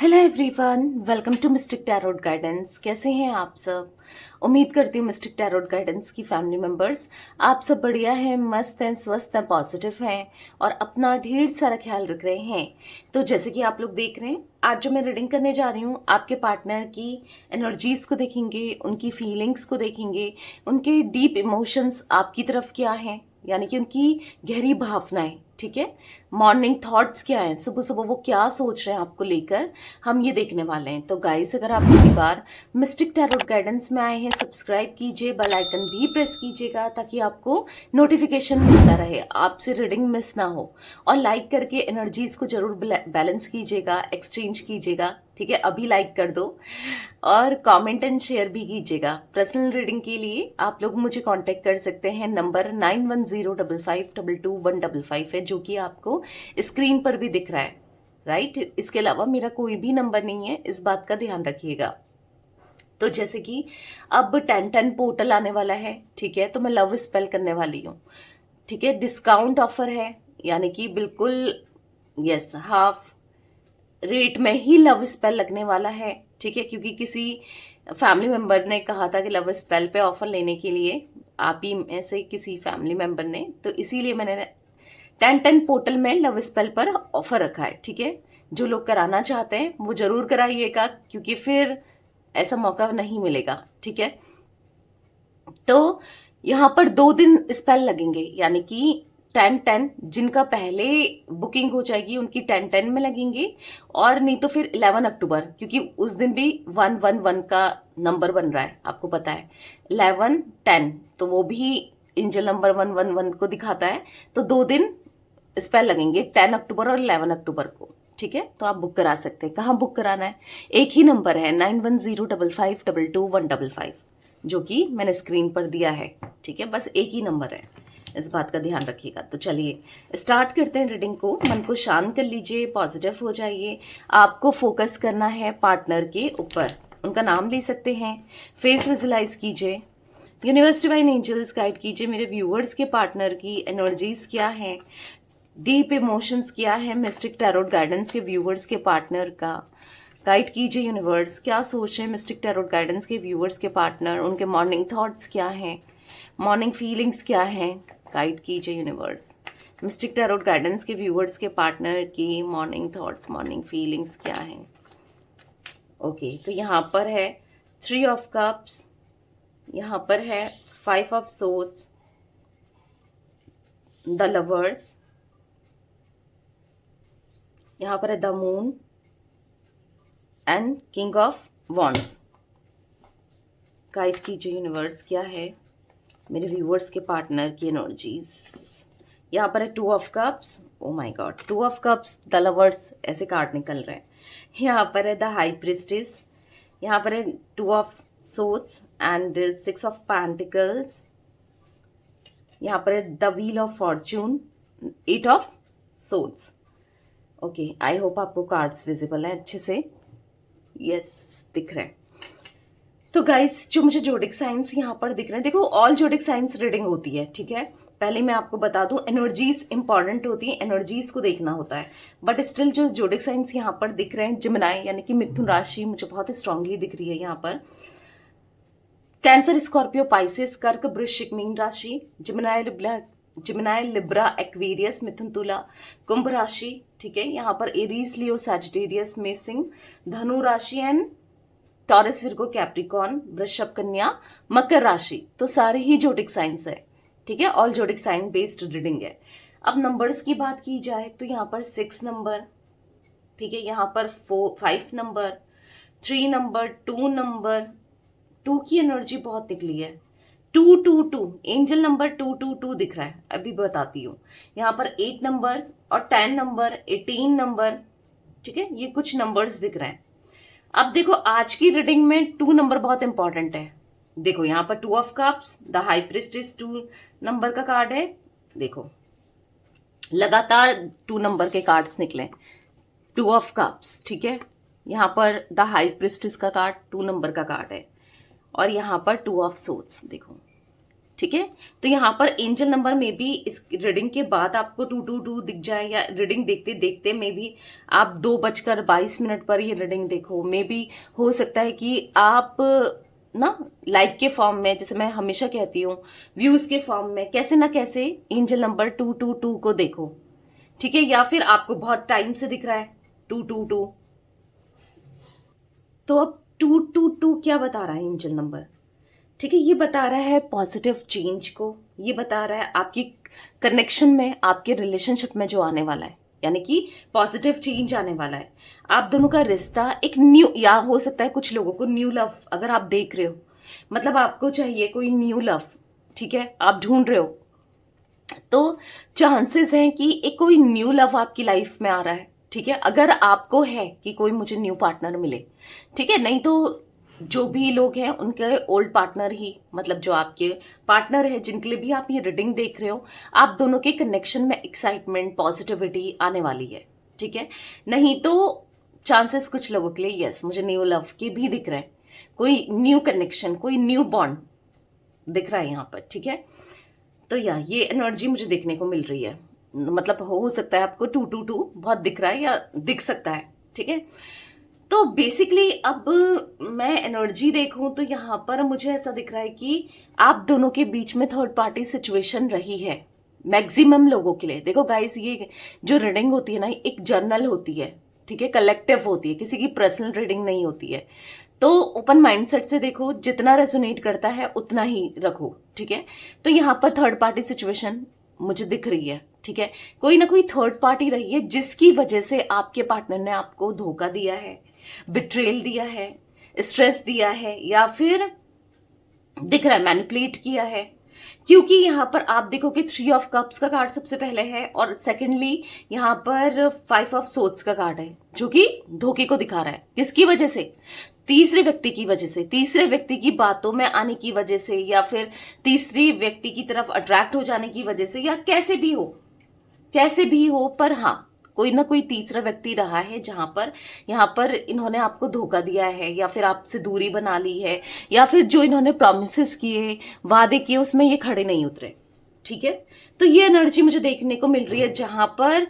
Hello everyone, welcome to mystic tarot guidance. कैसे हैं आप सब? उम्मीद करती हूँ मिस्टिक टैरोट गाइडेंस की फैमिली मेंबर्स आप सब बढ़िया हैं, मस्त हैं, स्वस्थ हैं, पॉजिटिव हैं और अपना ढेर सारा ख्याल रख रहे हैं। तो जैसे कि आप लोग देख रहे हैं, आज जो मैं रीडिंग करने जा रही हूँ, आपके पार्टनर की एनर्जीज को देखेंगे, उनकी फीलिंग्स को देखेंगे, उनके डीप इमोशंस आपकी तरफ क्या हैं, यानी कि उनकी गहरी भावनाएं। ठीक है, मॉर्निंग थॉट्स क्या हैं, सुबह सुबह वो क्या सोच रहे हैं आपको लेकर, हम ये देखने वाले हैं। तो गाइस, अगर आप पहली बार मिस्टिक टैरोट गाइडेंस में आए हैं, सब्सक्राइब कीजिए, बेल आइकन भी प्रेस कीजिएगा ताकि आपको नोटिफिकेशन मिलता रहे, आपसे रीडिंग मिस ना हो। और लाइक करके एनर्जीज को जरूर बैलेंस कीजिएगा, एक्सचेंज कीजिएगा। ठीक है, अभी लाइक कर दो और कमेंट एंड शेयर भी कीजिएगा। पर्सनल रीडिंग के लिए आप लोग मुझे कांटेक्ट कर सकते हैं, नंबर 9105521555 है, जो कि आपको स्क्रीन पर भी दिख रहा है। राइट, इसके अलावा मेरा कोई भी नंबर नहीं है, इस बात का ध्यान रखिएगा। तो जैसे कि अब 10-10 पोर्टल आने वाला है, ठीक है, तो मैं लव स्पेल करने वाली हूँ। ठीक है, डिस्काउंट ऑफर है, यानी कि बिल्कुल यस, हाफ रेट में ही लव स्पेल लगने वाला है। ठीक है, क्योंकि किसी फैमिली मेंबर ने कहा था कि लव स्पेल पे ऑफर लेने के लिए, आप ही में से किसी फैमिली मेंबर ने, तो इसीलिए मैंने 10-10 पोर्टल में लव स्पेल पर ऑफर रखा है। ठीक है, जो लोग कराना चाहते हैं वो जरूर कराइएगा, क्योंकि फिर ऐसा मौका नहीं मिलेगा। ठीक है, तो यहाँ पर 2 दिन स्पेल लगेंगे, यानी कि 10-10 जिनका पहले बुकिंग हो जाएगी उनकी 10-10 में लगेंगे, और नहीं तो फिर 11 अक्टूबर, क्योंकि उस दिन भी 111 का नंबर बन रहा है, आपको पता है, 11-10, तो वो भी एंजल नंबर 111 को दिखाता है। तो 2 दिन स्पेल लगेंगे, 10 अक्टूबर और 11 अक्टूबर को। ठीक है, तो आप बुक करा सकते हैं। कहाँ बुक कराना है? एक ही नंबर है, 9105522155, जो कि मैंने स्क्रीन पर दिया है। ठीक है, बस एक ही नंबर है, इस बात का ध्यान रखिएगा। तो चलिए स्टार्ट करते हैं रीडिंग को। मन को शांत कर लीजिए, पॉजिटिव हो जाइए। आपको फोकस करना है पार्टनर के ऊपर, उनका नाम ले सकते हैं, फेस विजुलाइज कीजिए। यूनिवर्स डिवाइन एंजल्स गाइड कीजिए मेरे व्यूअर्स के पार्टनर की एनर्जीज क्या है, डीप इमोशंस क्या है, मिस्टिक टैरोट गाइडेंस के व्यूअर्स के पार्टनर का गाइड कीजिए। यूनिवर्स क्या सोच रहे हैं मिस्टिक टैरोट गाइडेंस के व्यूअर्स के पार्टनर, उनके मॉर्निंग थॉट्स क्या हैं, मॉर्निंग फीलिंग्स क्या हैं, गाइड कीजिए यूनिवर्स। मिस्टिक टैरोट गाइडेंस के व्यूअर्स के पार्टनर की मॉर्निंग थॉट्स, मॉर्निंग फीलिंग्स क्या हैं। ओके, तो यहाँ पर है 3 ऑफ कप्स, यहाँ पर है 5 ऑफ सोर्ड्स, द लवर्स, यहाँ पर है the moon and king of wands. Guide कीजिए यूनिवर्स, क्या है मेरे व्यूअर्स के पार्टनर की एनर्जीज। यहाँ पर है 2 of cups, oh my God, 2 of cups, the lovers, ऐसे कार्ड निकल रहे हैं। यहाँ पर है द हाई प्रिस्टेस, यहाँ पर है 2 of swords and 6 of pentacles, यहाँ पर है the wheel of Fortune, 8 of swords. Okay, I hope आपको कार्ड्स विजिबल हैं अच्छे से। यस, दिख रहे हैं। तो गाइस, जो मुझे जोडिक साइंस यहाँ पर दिख रहे हैं, देखो ऑल जोडिक साइंस रीडिंग होती है। ठीक है, पहले मैं आपको बता दूं, एनर्जीज इंपॉर्टेंट होती है, एनर्जीज को देखना होता है, बट स्टिल जो जोडिक साइंस यहाँ पर दिख रहे हैं, जिमिनाई यानी कि मिथुन राशि मुझे बहुत ही स्ट्रांगली दिख रही है यहाँ पर। कैंसर, स्कॉर्पियो, पाइसेस, कर्क, वृश्चिक, मीन राशि, जिमिनाई, लिब्रा, एक्वेरियस, मिथुन, तुला, कुंभ राशि। ठीक है, यहाँ पर एरीज, लियो, सैजिटेरियस, मेषिंग, धनु राशि एंड टॉरस, विर्गो, कैप्रिकॉन, वृषभ, कन्या, मकर राशि। तो सारे ही जोडिक साइंस है। ठीक है, all zodiac sign based reading है। अब नंबर्स की बात की जाए तो यहाँ पर 6 नंबर, ठीक है, यहाँ पर 5 नंबर, 3 नंबर, 2 नंबर, 2 की एनर्जी बहुत निकली है, 222, एंजल नंबर 222 दिख रहा है, अभी बताती हूँ। यहाँ पर 8 नंबर और 10 नंबर, 18 नंबर। ठीक है, ये कुछ नंबर्स दिख रहे हैं। अब देखो, आज की रीडिंग में 2 नंबर बहुत इंपॉर्टेंट है। देखो यहाँ पर 2 of cups, the high priestess 2 number का कार्ड है। देखो लगातार 2 नंबर के कार्ड्स निकले, 2 ऑफ कप्स। ठीक है, यहाँ पर द हाई प्रिस्टेस का कार्ड 2 नंबर का कार्ड है, और यहाँ पर 2 ऑफ सोर्ड्स। देखो ठीक है। तो यहाँ पर एंजल नंबर में भी इस रीडिंग के बाद आपको 222 दिख जाए, या रीडिंग देखते देखते में भी आप 2:22 पर ये रीडिंग देखो। मे बी हो सकता है कि आप ना लाइक के फॉर्म में, जैसे मैं हमेशा कहती हूँ, व्यूज के फॉर्म में कैसे ना कैसे एंजल नंबर 222 को देखो, ठीक है। या फिर आपको बहुत टाइम से दिख रहा है 222, तो अब 222 क्या बता रहा है एंजल नंबर, ठीक है। ये बता रहा है पॉजिटिव चेंज को, ये बता रहा है आपकी कनेक्शन में, आपके रिलेशनशिप में जो आने वाला है, यानी कि पॉजिटिव चेंज आने वाला है। आप दोनों का रिश्ता एक न्यू, या हो सकता है कुछ लोगों को न्यू लव, अगर आप देख रहे हो, मतलब आपको चाहिए कोई न्यू लव, ठीक है, आप ढूंढ रहे हो, तो चांसेस हैं कि एक कोई न्यू लव आपकी लाइफ में आ रहा है, ठीक है। अगर आपको है कि कोई मुझे न्यू पार्टनर मिले, ठीक है, नहीं तो जो भी लोग हैं उनके ओल्ड पार्टनर ही, मतलब जो आपके पार्टनर है जिनके लिए भी आप ये रीडिंग देख रहे हो, आप दोनों के कनेक्शन में एक्साइटमेंट, पॉजिटिविटी आने वाली है, ठीक है। नहीं तो चांसेस कुछ लोगों के लिए यस मुझे न्यू लव के भी दिख रहे हैं, कोई न्यू कनेक्शन, कोई न्यू बॉन्ड दिख रहा है यहाँ पर, ठीक है। तो ये एनर्जी मुझे देखने को मिल रही है, मतलब हो सकता है आपको 222 बहुत दिख रहा है या दिख सकता है, ठीक है। तो बेसिकली अब मैं एनर्जी देखूं तो यहाँ पर मुझे ऐसा दिख रहा है कि आप दोनों के बीच में थर्ड पार्टी सिचुएशन रही है मैक्सिमम लोगों के लिए। देखो गाइस, ये जो रीडिंग होती है ना, एक जर्नल होती है, ठीक है, कलेक्टिव होती है, किसी की पर्सनल रीडिंग नहीं होती है। तो ओपन माइंडसेट से देखो, जितना रेजोनेट करता है उतना ही रखो, ठीक है। तो यहाँ पर थर्ड पार्टी सिचुएशन मुझे दिख रही है, ठीक है। कोई ना कोई थर्ड पार्टी रही है जिसकी वजह से आपके पार्टनर ने आपको धोखा दिया है, बिट्रेल दिया है, स्ट्रेस दिया है, या फिर दिख रहा है मैनिपुलेट किया है। क्योंकि यहाँ पर आप देखो कि 3 ऑफ कप्स का कार्ड सबसे पहले है, और सेकेंडली यहाँ पर 5 ऑफ सोर्ड्स का कार्ड है, जो कि धोखे को दिखा रहा है। किसकी वजह से? तीसरे व्यक्ति की वजह से, तीसरे व्यक्ति की बातों में आने की वजह से, या फिर तीसरी व्यक्ति की तरफ अट्रैक्ट हो जाने की वजह से, या कैसे भी हो, पर हाँ कोई ना कोई तीसरा व्यक्ति रहा है जहां पर यहाँ पर इन्होंने आपको धोखा दिया है, या फिर आपसे दूरी बना ली है, या फिर जो इन्होंने प्रॉमिसेस किए, वादे किए, उसमें ये खड़े नहीं उतरे, ठीक है। तो ये एनर्जी मुझे देखने को मिल रही है जहां पर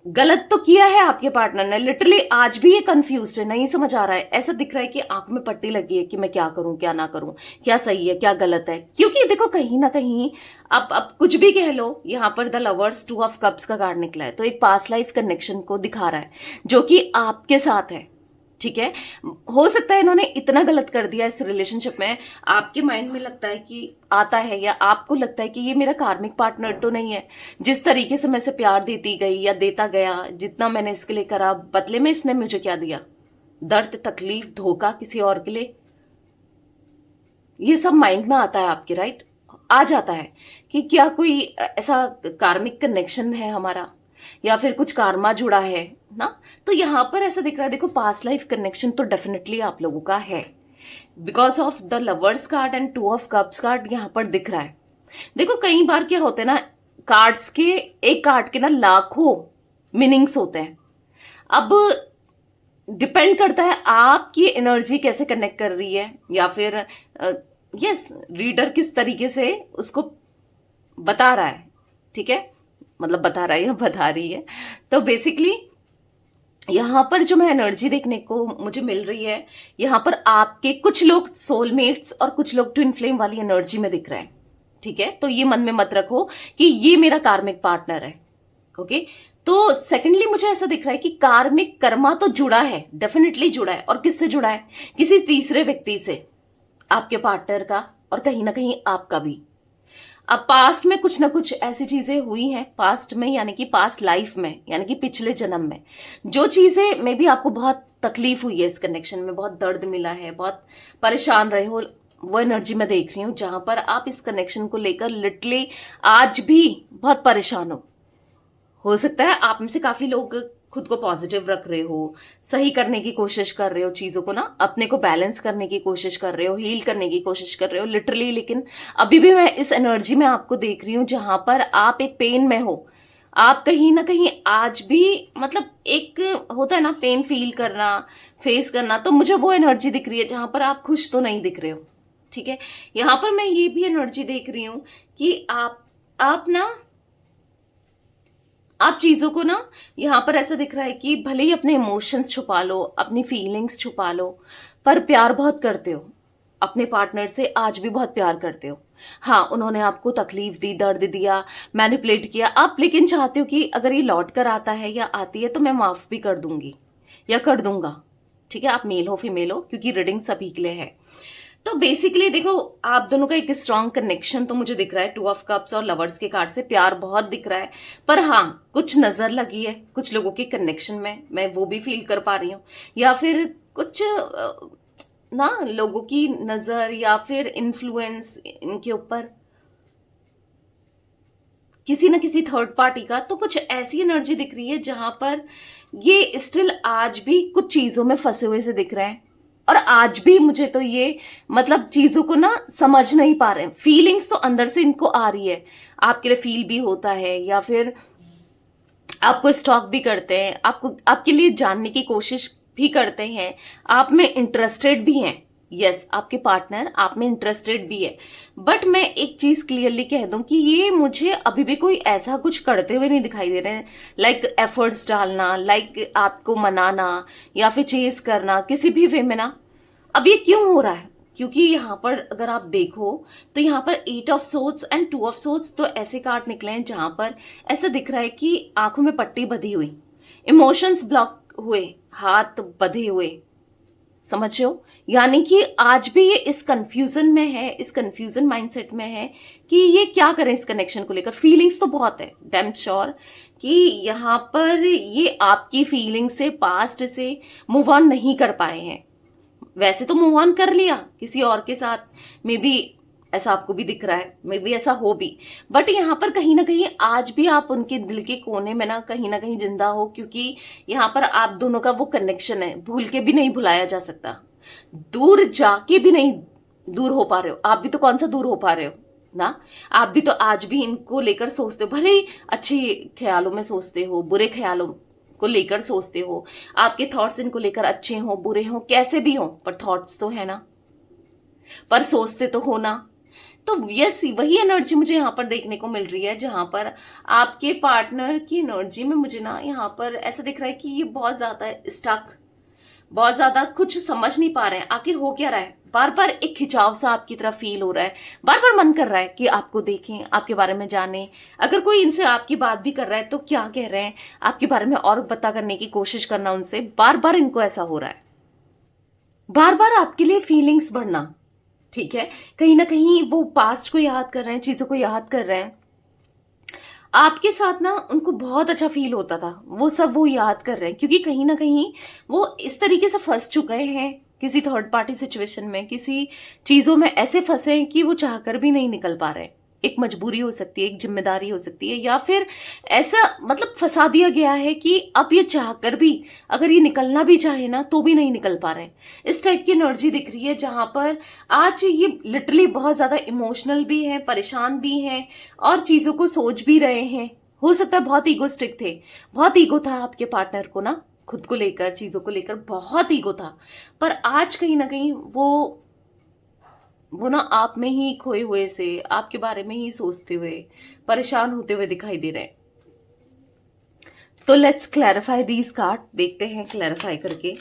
गलत तो किया है आपके पार्टनर ने, लिटरली आज भी ये कंफ्यूज्ड है, नहीं समझ आ रहा है। ऐसा दिख रहा है कि आंख में पट्टी लगी है कि मैं क्या करूं क्या ना करूं, क्या सही है क्या गलत है। क्योंकि देखो कहीं ना कहीं अब कुछ भी कह लो, यहाँ पर द लवर्स 2 ऑफ कप्स का कार्ड निकला है, तो एक पास्ट लाइफ कनेक्शन को दिखा रहा है जो कि आपके साथ है, ठीक है। हो सकता है इन्होंने इतना गलत कर दिया इस रिलेशनशिप में, आपके माइंड में लगता है कि आता है, या आपको लगता है कि ये मेरा कार्मिक पार्टनर तो नहीं है। जिस तरीके से मैं इसे प्यार देती गई या देता गया, जितना मैंने इसके लिए करा, बदले में इसने मुझे क्या दिया? दर्द, तकलीफ, धोखा किसी और के लिए। ये सब माइंड में आता है आपके, राइट? आ जाता है कि क्या कोई ऐसा कार्मिक कनेक्शन है हमारा, या फिर कुछ कार्मा जुड़ा है ना। तो यहां पर ऐसा दिख रहा है, देखो पास्ट लाइफ कनेक्शन तो डेफिनेटली आप लोगों का है, because of the lovers card and 2 of cups card यहां पर दिख रहा है। देखो कई बार क्या होता है ना, कार्ड्स के, एक कार्ड के ना लाखों मीनिंग्स होते हैं। अब डिपेंड करता है आपकी एनर्जी कैसे कनेक्ट कर रही है, या फिर यस रीडर किस तरीके से उसको बता रहा है, ठीक है, मतलब बता रहा है या बता रही है। तो बेसिकली यहां पर जो मैं एनर्जी देखने को मुझे मिल रही है, यहां पर आपके कुछ लोग सोलमेट्स और कुछ लोग ट्विन फ्लेम वाली एनर्जी में दिख रहे हैं, ठीक है। तो ये मन में मत रखो कि ये मेरा कार्मिक पार्टनर है, ओके। तो सेकेंडली मुझे ऐसा दिख रहा है कि कार्मिक कर्मा तो जुड़ा है, डेफिनेटली जुड़ा है, और किससे जुड़ा है? किसी तीसरे व्यक्ति से, आपके पार्टनर का, और कहीं ना कहीं आपका भी। अब पास्ट में कुछ ना कुछ ऐसी चीजें हुई हैं, पास्ट में यानी कि पास्ट लाइफ में, यानी कि पिछले जन्म में जो चीजें मे बी आपको बहुत तकलीफ हुई है, इस कनेक्शन में बहुत दर्द मिला है, बहुत परेशान रहे हो, वो एनर्जी मैं देख रही हूं जहां पर आप इस कनेक्शन को लेकर लिटरली आज भी बहुत परेशान हो सकता है आप में से काफी लोग खुद को पॉजिटिव रख रहे हो, सही करने की कोशिश कर रहे हो, चीजों को ना अपने को बैलेंस करने की कोशिश कर रहे हो, हील करने की कोशिश कर रहे हो लिटरली। लेकिन अभी भी मैं इस एनर्जी में आपको देख रही हूं जहां पर आप एक पेन में हो, आप कहीं ना कहीं आज भी, मतलब एक होता है ना पेन फील करना, फेस करना, तो मुझे वो एनर्जी दिख रही है जहां पर आप खुश तो नहीं दिख रहे हो, ठीक है। यहाँ पर मैं ये भी एनर्जी देख रही हूं कि आप चीजों को ना, यहाँ पर ऐसा दिख रहा है कि भले ही अपने इमोशंस छुपा लो, अपनी फीलिंग्स छुपा लो, पर प्यार बहुत करते हो अपने पार्टनर से, आज भी बहुत प्यार करते हो। हाँ, उन्होंने आपको तकलीफ दी, दर्द दिया, मैनिपुलेट किया, आप लेकिन चाहते हो कि अगर ये लौट कर आता है या आती है तो मैं माफ भी कर दूंगी या कर दूंगा। ठीक है, आप मेल हो फीमेल हो, क्योंकि रीडिंग सभी के लिए है। तो बेसिकली देखो, आप दोनों का एक स्ट्रांग कनेक्शन तो मुझे दिख रहा है, 2 ऑफ कप्स और लवर्स के कार्ड से प्यार बहुत दिख रहा है। पर हाँ, कुछ नजर लगी है कुछ लोगों के कनेक्शन में, मैं वो भी फील कर पा रही हूँ। या फिर कुछ ना लोगों की नजर या फिर इन्फ्लुएंस इनके ऊपर, किसी न किसी थर्ड पार्टी का। तो कुछ ऐसी एनर्जी दिख रही है जहां पर ये स्टिल आज भी कुछ चीजों में फंसे हुए से दिख रहे हैं, और आज भी मुझे तो ये मतलब चीजों को ना समझ नहीं पा रहे हैं। फीलिंग्स तो अंदर से इनको आ रही है, आपके लिए फील भी होता है, या फिर आपको स्टॉक भी करते हैं, आपको आपके लिए जानने की कोशिश भी करते हैं, आप में इंटरेस्टेड भी हैं। यस, आपके पार्टनर आप में इंटरेस्टेड भी है। बट मैं एक चीज क्लियरली कह दूं कि ये मुझे अभी भी कोई ऐसा कुछ करते हुए नहीं दिखाई दे रहे हैं, लाइक एफर्ट्स डालना, लाइक आपको मनाना या फिर चेस करना किसी भी वे में ना। अब ये क्यों हो रहा है? क्योंकि यहाँ पर अगर आप देखो तो यहाँ पर 8 of swords and 2 of swords तो ऐसे कार्ड निकले हैं जहां पर ऐसा दिख रहा है कि आंखों में पट्टी बंधी हुई, इमोशंस ब्लॉक हुए, हाथ बंधे हुए, समझ रहे हो? यानी कि आज भी ये इस कंफ्यूजन में है, इस कंफ्यूजन माइंडसेट में है कि ये क्या करें इस कनेक्शन को लेकर। फीलिंग्स तो बहुत है, डैम श्योर कि यहाँ पर ये आपकी फीलिंग से, पास्ट से मूव ऑन नहीं कर पाए हैं। वैसे तो मूव ऑन कर लिया किसी और के साथ, मे बी ऐसा आपको भी दिख रहा है, मे बी ऐसा हो भी, बट यहाँ पर कहीं ना कहीं आज भी आप उनके दिल के कोने में ना कहीं जिंदा हो, क्योंकि यहाँ पर आप दोनों का वो कनेक्शन है, भूल के भी नहीं भुलाया जा सकता, दूर जाके भी नहीं दूर हो पा रहे हो। आप भी तो कौन सा दूर हो पा रहे हो ना, आप भी तो आज भी इनको लेकर सोचते हो, भले ही अच्छे ख्यालों में सोचते हो, बुरे ख्यालों को लेकर सोचते हो, आपके थॉट्स इनको लेकर अच्छे हो बुरे हो कैसे भी हो, पर थॉट्स तो है ना, पर सोचते तो हो ना। तो यस, वही एनर्जी मुझे यहाँ पर देखने को मिल रही है, जहां पर आपके पार्टनर की एनर्जी में मुझे ना यहाँ पर ऐसा दिख रहा है कि ये बहुत ज्यादा स्टक, बहुत ज्यादा कुछ समझ नहीं पा रहे हैं आखिर हो क्या रहा है। बार बार एक खिंचाव सा आपकी तरफ फील हो रहा है, बार बार मन कर रहा है कि आपको देखें, आपके बारे में जाने। अगर कोई इनसे आपकी बात भी कर रहा है तो क्या कह रहे हैं आपके बारे में और पता करने की कोशिश करना उनसे, बार बार इनको ऐसा हो रहा है, बार बार आपके लिए फीलिंग्स बढ़ना। ठीक है, कहीं ना कहीं वो पास्ट को याद कर रहे हैं, चीजों को याद कर रहे हैं। आपके साथ ना उनको बहुत अच्छा फील होता था, वो सब वो याद कर रहे हैं, क्योंकि कहीं ना कहीं वो इस तरीके से फंस चुके हैं किसी थर्ड पार्टी सिचुएशन में, किसी चीजों में ऐसे फंसे हैं कि वो चाहकर भी नहीं निकल पा रहे हैं। एक मजबूरी हो सकती है, एक जिम्मेदारी हो सकती है, या फिर ऐसा मतलब फंसा दिया गया है कि अब ये चाहकर भी अगर ये निकलना भी चाहे ना तो भी नहीं निकल पा रहे हैं। इस टाइप की एनर्जी दिख रही है जहां पर आज ये लिटरली बहुत ज्यादा इमोशनल भी है, परेशान भी हैं, और चीजों को सोच भी रहे हैं। हो सकता है बहुत ईगोस्टिक थे, बहुत ईगो था आपके पार्टनर को ना, खुद को लेकर, चीजों को लेकर बहुत ईगो था। पर आज कहीं ना कहीं वो ना आप में ही खोए हुए से, आपके बारे में ही सोचते हुए, परेशान होते हुए दिखाई दे रहे हैं। तो लेट्स क्लैरिफाई दीज कार्ड, देखते हैं क्लैरिफाई करके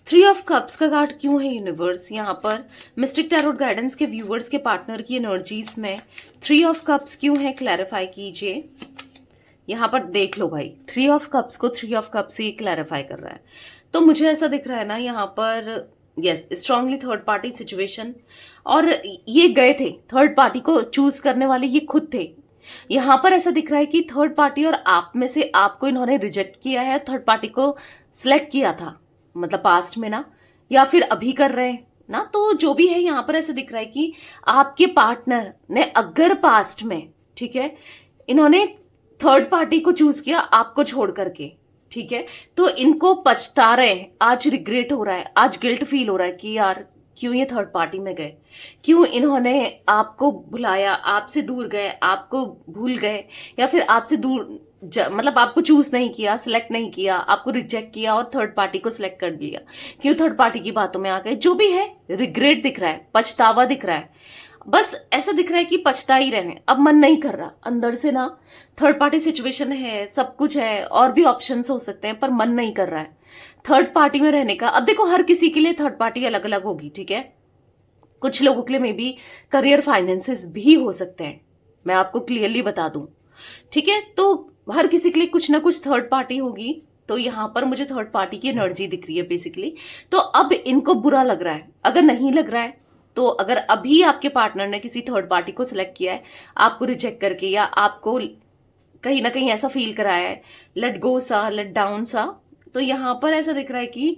3 ऑफ कप्स का कार्ड क्यों है यूनिवर्स यहाँ पर मिस्टिक टैरोट गाइडेंस के व्यूवर्स के पार्टनर की एनर्जीज में 3 ऑफ कप्स क्यों है, क्लैरिफाई कीजिए। यहाँ पर देख लो भाई, 3 ऑफ कप्स को 3 ऑफ कप्स ही क्लैरिफाई कर रहा है। तो मुझे ऐसा दिख रहा है ना यहाँ पर, yes, strongly third party situation, और ये गए थे थर्ड पार्टी को चूज करने वाले, ये खुद थे। यहाँ पर ऐसा दिख रहा है कि थर्ड पार्टी और आप में से आपको इन्होंने रिजेक्ट किया है, थर्ड पार्टी को सिलेक्ट किया था, मतलब पास्ट में ना, या फिर अभी कर रहे हैं ना। तो जो भी है यहाँ पर ऐसा दिख रहा है कि आपके पार्टनर ने अगर पास्ट में, ठीक है, इन्होंने थर्ड पार्टी को चूज किया आपको छोड़ करके, ठीक है, तो इनको पछता रहे हैं, आज रिग्रेट हो रहा है, आज गिल्ट फील हो रहा है कि यार क्यों ये थर्ड पार्टी में गए, क्यों इन्होंने आपको बुलाया, आपसे दूर गए, आपको भूल गए, या फिर आपसे दूर मतलब आपको चूज नहीं किया, सिलेक्ट नहीं किया, आपको रिजेक्ट किया और थर्ड पार्टी को सिलेक्ट कर दिया, क्यों थर्ड पार्टी की बातों में आ गए, जो भी है रिग्रेट दिख रहा है, पछतावा दिख रहा है, बस ऐसा दिख रहा है कि पछता ही रहे, अब मन नहीं कर रहा अंदर से ना। थर्ड पार्टी सिचुएशन है, सब कुछ है, और भी ऑप्शंस हो सकते हैं, पर मन नहीं कर रहा है थर्ड पार्टी में रहने का। अब देखो हर किसी के लिए थर्ड पार्टी अलग अलग होगी, ठीक है। कुछ लोगों के लिए मे बी करियर फाइनेंसेस भी हो सकते हैं, मैं आपको क्लियरली बता दूं, ठीक है। तो हर किसी के लिए कुछ ना कुछ थर्ड पार्टी होगी। तो यहां पर मुझे थर्ड पार्टी की एनर्जी दिख रही है बेसिकली। तो अब इनको बुरा लग रहा है, अगर नहीं लग रहा है तो अगर अभी आपके पार्टनर ने किसी थर्ड पार्टी को सिलेक्ट किया है आपको रिजेक्ट करके, या आपको कहीं ना कहीं ऐसा फील कराया है, लेट गो सा, लेट डाउन सा, तो यहां पर ऐसा दिख रहा है कि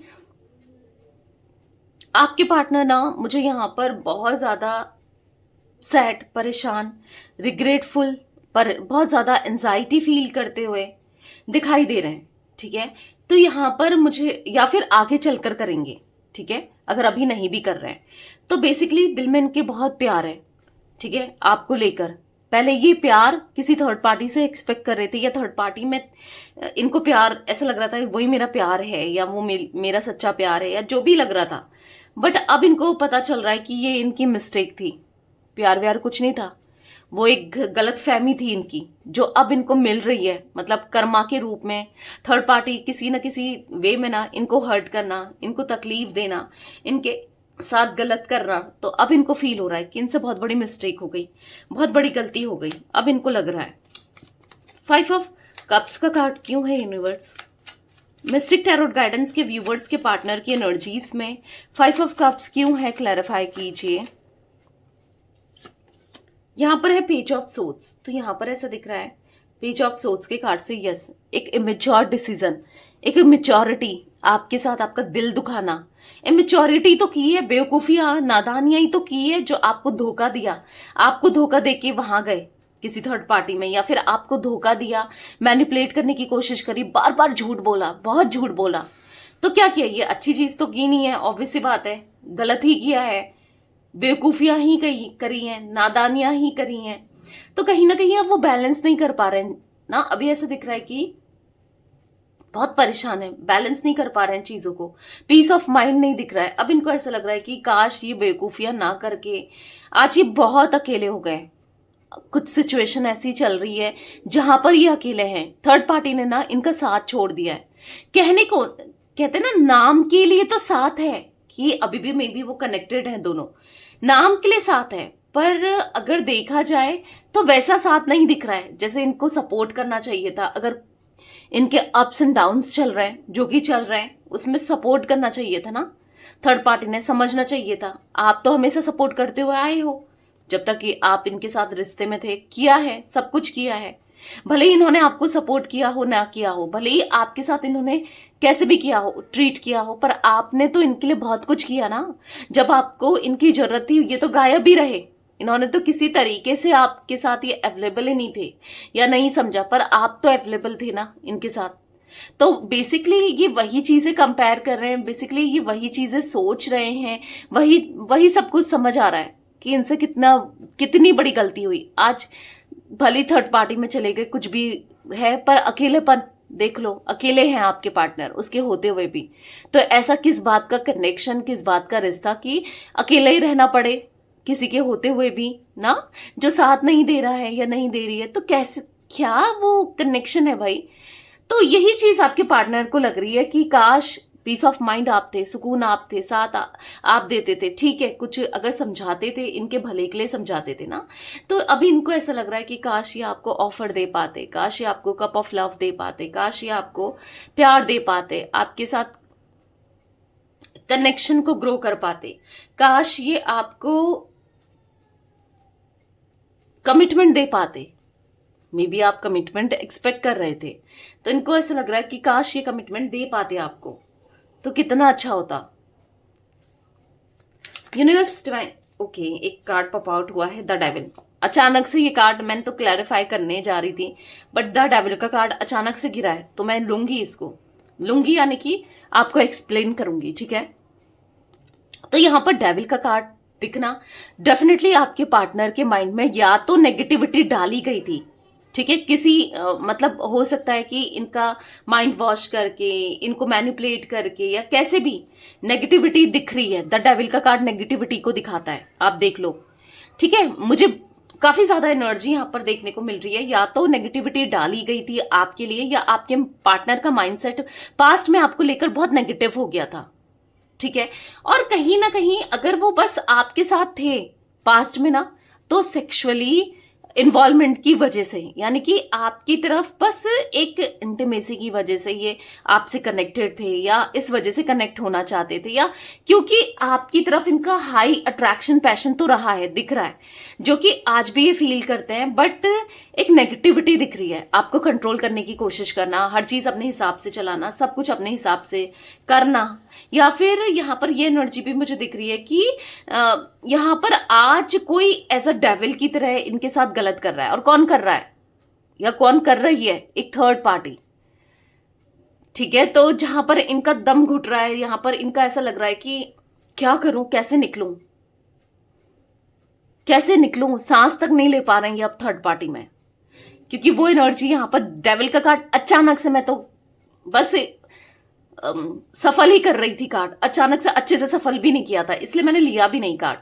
आपके पार्टनर ना मुझे यहां पर बहुत ज्यादा सैड, परेशान, रिग्रेटफुल, पर बहुत ज्यादा एंजाइटी फील करते हुए दिखाई दे रहे हैं, ठीक है। तो यहां पर मुझे, या फिर आगे चलकर करेंगे, ठीक है, अगर अभी नहीं भी कर रहे हैं तो बेसिकली दिल में इनके बहुत प्यार है, ठीक है, आपको लेकर। पहले ये प्यार किसी थर्ड पार्टी से एक्सपेक्ट कर रहे थे, या थर्ड पार्टी में इनको प्यार ऐसा लग रहा था वही मेरा प्यार है, या वो मेरा सच्चा प्यार है, या जो भी लग रहा था। बट अब इनको पता चल रहा है कि ये इनकी मिस्टेक थी, प्यार व्यार कुछ नहीं था, वो एक गलत फहमी थी इनकी, जो अब इनको मिल रही है, मतलब कर्मा के रूप में। थर्ड पार्टी किसी न किसी वे में ना इनको हर्ट करना, इनको तकलीफ देना, इनके साथ गलत करना, तो अब इनको फील हो रहा है कि इनसे बहुत बड़ी मिस्टेक हो गई, बहुत बड़ी गलती हो गई, अब इनको लग रहा है। 5 ऑफ कप्स का कार्ड क्यों है यूनिवर्स? मिस्टिक टैरोट गाइडेंस के व्यूवर्स के पार्टनर की एनर्जीज में 5 ऑफ कप्स क्यों है, क्लैरिफाई कीजिए। यहां पर है पेज ऑफ सोर्ड्स, तो यहां पर ऐसा दिख रहा है पेज ऑफ सोर्ड्स के कार्ड से, यस, एक इमेच्योर डिसीजन, एक इमेच्योरिटी, आपके साथ आपका दिल दुखाना, इमेच्योरिटी तो की है, बेवकूफियां, नादानियां ही तो की है, जो आपको धोखा दिया, आपको धोखा देके वहां गए किसी थर्ड पार्टी में, या फिर आपको धोखा दिया, मैनिपुलेट करने की कोशिश करी, बार बार झूठ बोला, बहुत झूठ बोला। तो क्या किया, ये अच्छी चीज तो की नहीं है, ऑब्वियस सी बात है, गलत ही किया है, बेवकूफियां ही करी हैं, नादानियां ही करी हैं। तो कहीं ना कहीं अब वो बैलेंस नहीं कर पा रहे हैं ना, अभी ऐसा दिख रहा है कि बहुत परेशान है, बैलेंस नहीं कर पा रहे हैं चीजों को, पीस ऑफ माइंड नहीं दिख रहा है। अब इनको ऐसा लग रहा है कि काश ये बेवकूफियां ना करके, आज ये बहुत अकेले हो गए, कुछ सिचुएशन ऐसी चल रही है जहां पर ये अकेले हैं, थर्ड पार्टी ने ना इनका साथ छोड़ दिया है। कहने को कहते ना, नाम के लिए तो साथ है कि अभी भी मे बी वो कनेक्टेड है, दोनों नाम के लिए साथ है, पर अगर देखा जाए तो वैसा साथ नहीं दिख रहा है जैसे इनको सपोर्ट करना चाहिए था। अगर इनके अप्स एंड डाउन्स चल रहे हैं, जो कि चल रहे हैं, उसमें सपोर्ट करना चाहिए था ना, थर्ड पार्टी ने समझना चाहिए था। आप तो हमेशा सपोर्ट करते हुए आए हो, जब तक कि आप इनके साथ रिश्ते में थे, किया है, सब कुछ किया है, भले ही इन्होंने आपको सपोर्ट किया हो ना किया हो, भले ही आपके साथ इन्होंने कैसे भी किया हो, ट्रीट किया हो, पर आपने तो इनके लिए बहुत कुछ किया ना। जब आपको इनकी जरूरत थी ये तो गायब ही रहे, इन्होंने तो किसी तरीके से आपके साथ ये अवेलेबल ही नहीं थे, या नहीं समझा, पर आप तो अवेलेबल थे ना इनके साथ। तो बेसिकली ये वही चीजें कंपेयर कर रहे हैं, बेसिकली ये वही चीजें सोच रहे हैं, वही वही सब कुछ समझ आ रहा है कि इनसे कितनी बड़ी गलती हुई। आज भली थर्ड पार्टी में चले गए, कुछ भी है, पर अकेलेपन देख लो, अकेले हैं आपके पार्टनर उसके होते हुए भी। तो ऐसा किस बात का कनेक्शन, किस बात का रिश्ता कि अकेले ही रहना पड़े किसी के होते हुए भी ना, जो साथ नहीं दे रहा है या नहीं दे रही है, तो कैसे, क्या वो कनेक्शन है भाई। तो यही चीज आपके पार्टनर को लग रही है कि काश पीस ऑफ माइंड आप थे, सुकून आप थे, साथ आप देते थे, ठीक है, कुछ अगर समझाते थे, इनके भले के लिए समझाते थे ना, तो अभी इनको ऐसा लग रहा है कि काश ये आपको ऑफर दे पाते, काश ये आपको कप ऑफ लव दे पाते, काश ये आपको प्यार दे पाते, आपके साथ कनेक्शन को ग्रो कर पाते, काश ये आपको कमिटमेंट दे पाते। मे बी आप कमिटमेंट एक्सपेक्ट कर रहे थे, तो इनको ऐसा लग रहा है कि काश ये कमिटमेंट दे पाते आपको, तो कितना अच्छा होता। यूनिवर्स डिवाइन, ओके, एक कार्ड पॉप आउट हुआ है, द डेविल। अचानक से ये कार्ड, मैंने तो क्लैरिफाई करने जा रही थी, बट द डेविल का कार्ड अचानक से गिरा है, तो मैं लूंगी, इसको लूंगी, यानी कि आपको एक्सप्लेन करूंगी, ठीक है। तो यहां पर डेविल का कार्ड दिखना, डेफिनेटली आपके पार्टनर के माइंड में या तो नेगेटिविटी डाली गई थी, ठीक है, किसी मतलब हो सकता है कि इनका माइंड वॉश करके, इनको मैनिपुलेट करके, या कैसे भी नेगेटिविटी दिख रही है। द डेविल का कार्ड नेगेटिविटी को दिखाता है, आप देख लो। ठीक है, मुझे काफी ज्यादा एनर्जी यहाँ पर देखने को मिल रही है। या तो नेगेटिविटी डाली गई थी आपके लिए, या आपके पार्टनर का माइंडसेट पास्ट में आपको लेकर बहुत नेगेटिव हो गया था। ठीक है, और कहीं ना कहीं अगर वो बस आपके साथ थे पास्ट में ना, तो सेक्सुअली इन्वॉल्वमेंट की वजह से, यानी कि आपकी तरफ बस एक इंटीमेसी की वजह से ये आपसे कनेक्टेड थे, या इस वजह से कनेक्ट होना चाहते थे, या क्योंकि आपकी तरफ इनका हाई अट्रैक्शन पैशन तो रहा है, दिख रहा है, जो कि आज भी ये फील करते हैं। बट एक नेगेटिविटी दिख रही है, आपको कंट्रोल करने की कोशिश करना, हर चीज अपने हिसाब से चलाना, सब कुछ अपने हिसाब से करना। या फिर यहाँ पर ये एनर्जी भी मुझे दिख रही है कि यहाँ पर आज कोई एज अ डेविल की तरह इनके साथ गलत कर रहा है। और कौन कर रहा है या कौन कर रही है? एक थर्ड पार्टी। ठीक है, तो जहां पर इनका दम घुट रहा है, यहां पर इनका ऐसा लग रहा है कि क्या करूं, कैसे निकलूं, कैसे निकलूं, सांस तक नहीं ले पा रहे हैं ये अब थर्ड पार्टी में। क्योंकि वो एनर्जी यहां पर डेविल का कार्ड, अचानक से मैं तो बस सफल ही कर रही थी कार्ड, अचानक से अच्छे से सफल भी नहीं किया था, इसलिए मैंने लिया भी नहीं कार्ड।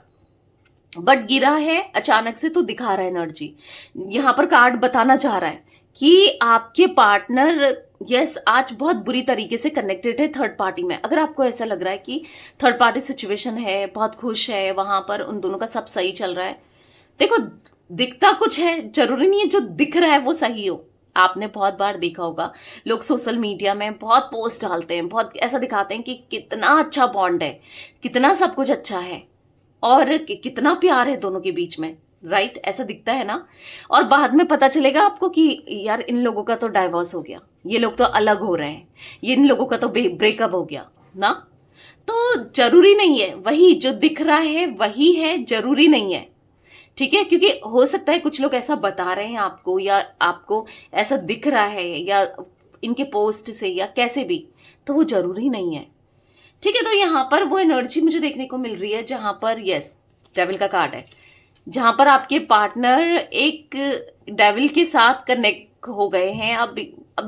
बट गिरा है अचानक से तो दिखा रहा है एनर्जी। यहां पर कार्ड बताना चाह रहा है कि आपके पार्टनर यस आज बहुत बुरी तरीके से कनेक्टेड है थर्ड पार्टी में। अगर आपको ऐसा लग रहा है कि थर्ड पार्टी सिचुएशन है, बहुत खुश है, वहां पर उन दोनों का सब सही चल रहा है, देखो दिखता कुछ है, जरूरी नहीं है जो दिख रहा है वो सही हो। आपने बहुत बार देखा होगा, लोग सोशल मीडिया में बहुत पोस्ट डालते हैं, बहुत ऐसा दिखाते हैं कि कितना अच्छा बॉन्ड है, कितना सब कुछ अच्छा है, और कितना प्यार है दोनों के बीच में, राइट? ऐसा दिखता है ना। और बाद में पता चलेगा आपको कि यार इन लोगों का तो डाइवोर्स हो गया, ये लोग तो अलग हो रहे हैं, ये इन लोगों का तो ब्रेकअप हो गया ना। तो जरूरी नहीं है, वही जो दिख रहा है वही है, जरूरी नहीं है। ठीक है, क्योंकि हो सकता है कुछ लोग ऐसा बता रहे हैं आपको, या आपको ऐसा दिख रहा है, या इनके पोस्ट से, या कैसे भी, तो वो जरूरी नहीं है। ठीक है, तो यहां पर वो एनर्जी मुझे देखने को मिल रही है जहां पर यस डेविल का कार्ड है, जहां पर आपके पार्टनर एक डेविल के साथ कनेक्ट हो गए हैं। अब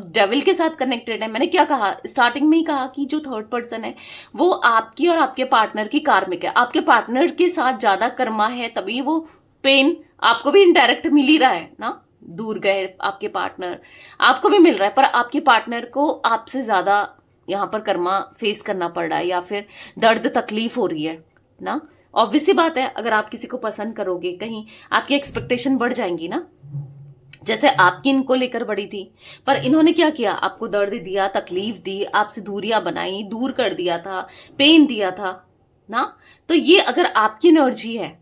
डेविल के साथ कनेक्टेड है। मैंने क्या कहा स्टार्टिंग में ही, कहा कि जो थर्ड पर्सन है वो आपकी और आपके पार्टनर की कार्मिक है। आपके पार्टनर के साथ ज्यादा कर्मा है, तभी वो पेन आपको भी इनडायरेक्ट मिल ही रहा है ना। दूर गए आपके पार्टनर, आपको भी मिल रहा है, पर आपके पार्टनर को आपसे ज्यादा यहाँ पर कर्मा फेस करना पड़ रहा है, या फिर दर्द तकलीफ हो रही है ना। ऑब्वियस सी बात है, अगर आप किसी को पसंद करोगे, कहीं आपकी एक्सपेक्टेशन बढ़ जाएंगी ना, जैसे आपकी इनको लेकर बढ़ी थी। पर इन्होंने क्या किया, आपको दर्द दिया, तकलीफ दी, आपसे दूरियां बनाई, दूर कर दिया था, पेन दिया था ना। तो ये अगर आपकी एनर्जी है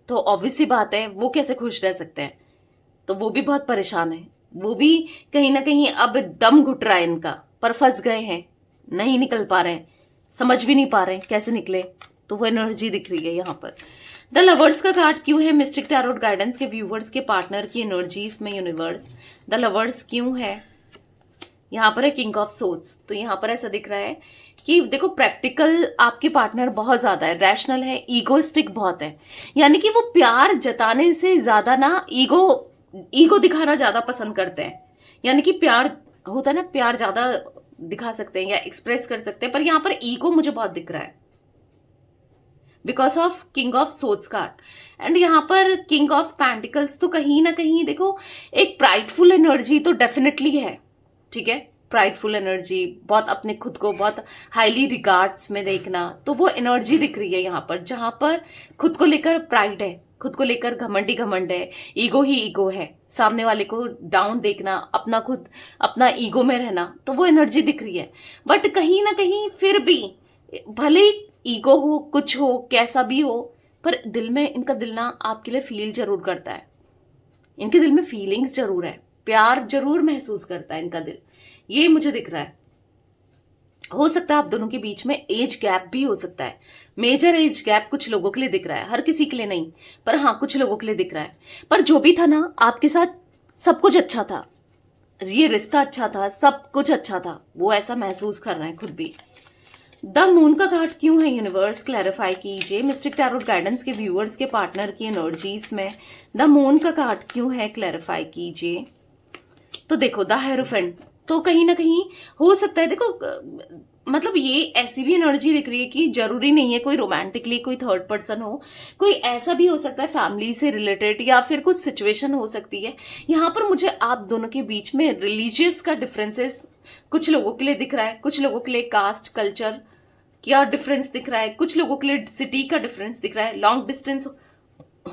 तो ऑब्वियस सी बात है वो कैसे खुश रह सकते हैं। तो वो भी बहुत परेशान है, वो भी कहीं ना कहीं अब दम घुट रहा है इनका, पर फंस गए हैं, नहीं निकल पा रहे हैं, समझ भी नहीं पा रहे हैं कैसे निकले। तो वो एनर्जी दिख रही है यहाँ पर। द लवर्स का कार्ड क्यों है मिस्टिक टैरोट गाइडेंस के व्यूवर्स के पार्टनर की एनर्जीज में यूनिवर्स? द लवर्स क्यों है? यहाँ पर है किंग ऑफ सोर्ड्स। तो यहाँ पर ऐसा दिख रहा है कि देखो प्रैक्टिकल आपके पार्टनर बहुत ज्यादा है, रैशनल है, ईगोइस्टिक बहुत है। यानी कि वो प्यार जताने से ज्यादा ना ईगो दिखाना ज्यादा पसंद करते हैं। यानी कि प्यार होता है ना, प्यार ज्यादा दिखा सकते हैं या एक्सप्रेस कर सकते हैं, पर यहाँ पर ईगो मुझे बहुत दिख रहा है because of king of swords card. And यहाँ पर किंग ऑफ पेंटिकल्स, तो कहीं ना कहीं देखो एक प्राइडफुल एनर्जी तो डेफिनेटली है। ठीक है, प्राइडफुल एनर्जी, बहुत अपने खुद को बहुत हाईली रिगार्ड्स में देखना, तो वो एनर्जी दिख रही है यहाँ पर, जहां पर खुद को लेकर प्राइड है, खुद को लेकर घमंडी घमंड है, ईगो ही ईगो है, सामने वाले को डाउन देखना, अपना खुद अपना ईगो में रहना, तो वो एनर्जी दिख रही है। बट कहीं ना कहीं फिर भी भले ईगो हो, कुछ हो, कैसा भी हो, पर दिल में इनका दिल ना आपके लिए फील जरूर करता है। इनके दिल में फीलिंग्स जरूर है, प्यार जरूर महसूस करता है इनका दिल, ये मुझे दिख रहा है। हो सकता है आप दोनों के बीच में एज गैप भी हो सकता है, मेजर एज गैप कुछ लोगों के लिए दिख रहा है, हर किसी के लिए नहीं, पर हाँ कुछ लोगों के लिए दिख रहा है। पर जो भी था ना, आपके साथ सब कुछ अच्छा था, ये रिश्ता अच्छा था, सब कुछ अच्छा था, वो ऐसा महसूस कर रहे हैं खुद भी। द मून का कार्ड क्यों है यूनिवर्स? क्लैरिफाई कीजिए मिस्टिक टैरोट गाइडेंस के व्यूअर्स के पार्टनर की एनर्जीज में द मून का कार्ड क्यों है? क्लैरिफाई कीजिए। तो देखो द हेरोफेंट, तो कहीं ना कहीं हो सकता है, देखो मतलब ये ऐसी भी एनर्जी दिख रही है कि जरूरी नहीं है कोई रोमांटिकली कोई थर्ड पर्सन हो, कोई ऐसा भी हो सकता है फैमिली से रिलेटेड, या फिर कुछ सिचुएशन हो सकती है। यहाँ पर मुझे आप दोनों के बीच में रिलीजियस का डिफरेंसेस कुछ लोगों के लिए दिख रहा है, कुछ लोगों के लिए कास्ट कल्चर क्या डिफरेंस दिख रहा है, कुछ लोगों के लिए सिटी का डिफरेंस दिख रहा है, लॉन्ग डिस्टेंस